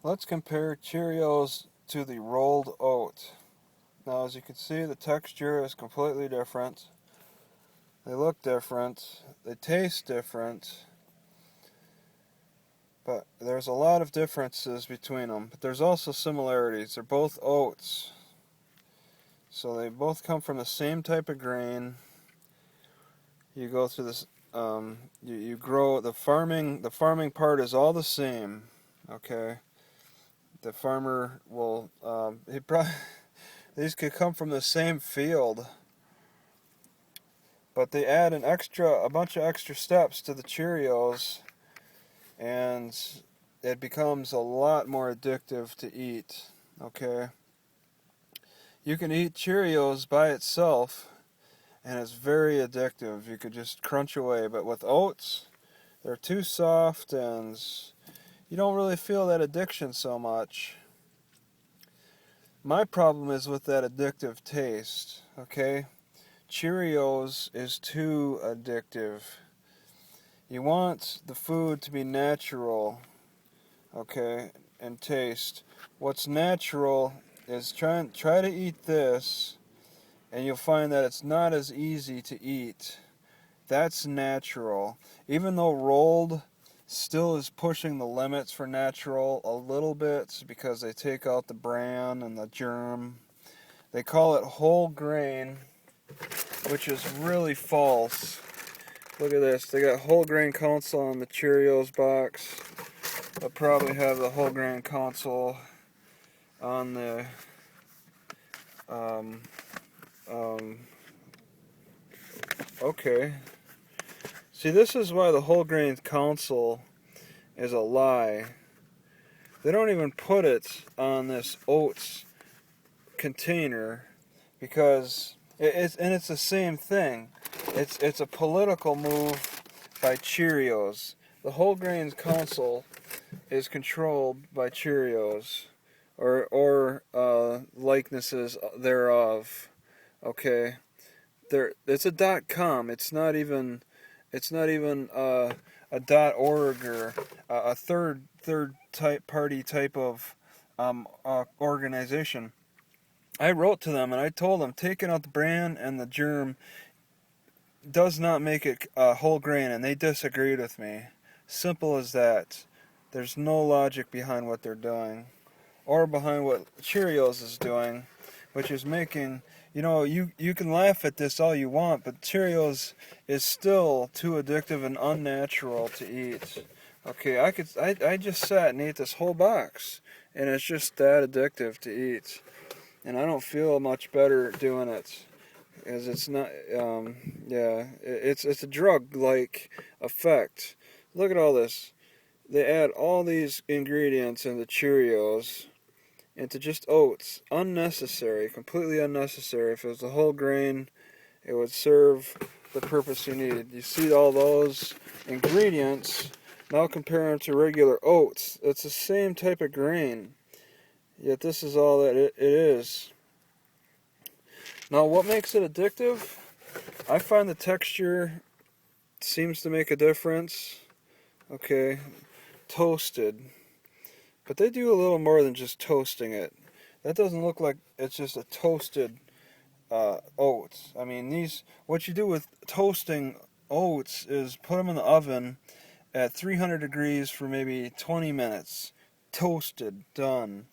Let's compare Cheerios to the rolled oat. Now, as you can see, the texture is completely different. They look different. They taste different. But there's a lot of differences between them. But there's also similarities. They're both oats. So they both come from the same type of grain. You go through this, you grow, the farming part is all the same, okay? The farmer will, he probably, these could come from the same field, but they add a bunch of extra steps to the Cheerios, and it becomes a lot more addictive to eat, okay? You can eat Cheerios by itself, and it's very addictive. You could just crunch away, but with oats, they're too soft, and you don't really feel that addiction so much. My problem is with that addictive taste, okay? Cheerios is too addictive. You want the food to be natural, okay, and taste. What's natural is try to eat this, and you'll find that it's not as easy to eat. That's natural. Even though rolled still is pushing the limits for natural a little bit because they take out the bran and the germ. They call it whole grain, which is really false. Look at this. They got whole grain council on the Cheerios box. They'll probably have the whole grain council on the okay. See, this is why the whole grain council is a lie. They don't even put it on this oats container because it's the same thing. It's a political move by Cheerios. The whole grains council is controlled by Cheerios or likenesses thereof. Okay, it's a .com. It's not even a .org or a third party type of organization. I wrote to them and I told them taking out the bran and the germ does not make it whole grain, and they disagreed with me. Simple as that. There's no logic behind what they're doing, or behind what Cheerios is doing, which is making, you can laugh at this all you want, but Cheerios is still too addictive and unnatural to eat. Okay, I just sat and ate this whole box, and it's just that addictive to eat, and I don't feel much better doing it. As it's not, it's a drug-like effect. Look at all this. They add all these ingredients into Cheerios, into just oats. Unnecessary, completely unnecessary. If it was a whole grain, it would serve the purpose you needed. You see all those ingredients, now compare them to regular oats. It's the same type of grain, yet this is all that it is. Now, what makes it addictive? I find the texture seems to make a difference. Okay, toasted. But they do a little more than just toasting it. That doesn't look like it's just a toasted oats. I mean, what you do with toasting oats is put them in the oven at 300 degrees for maybe 20 minutes. Toasted, done.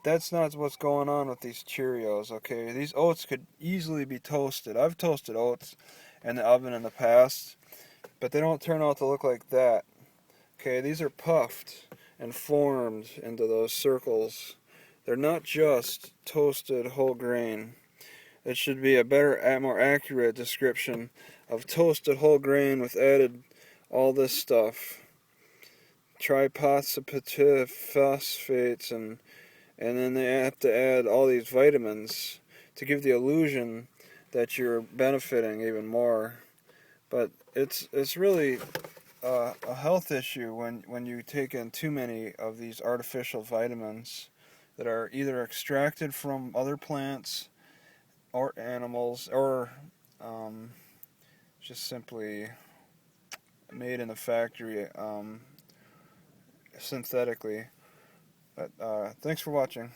That's not what's going on with these Cheerios, okay? These oats could easily be toasted. I've toasted oats in the oven in the past, but they don't turn out to look like that. Okay, these are puffed and formed into those circles. They're not just toasted whole grain. It should be a better, more accurate description of toasted whole grain with added all this stuff. Triphosphate phosphates and then they have to add all these vitamins to give the illusion that you're benefiting even more. But it's really a health issue when you take in too many of these artificial vitamins that are either extracted from other plants or animals or just simply made in the factory synthetically. But thanks for watching.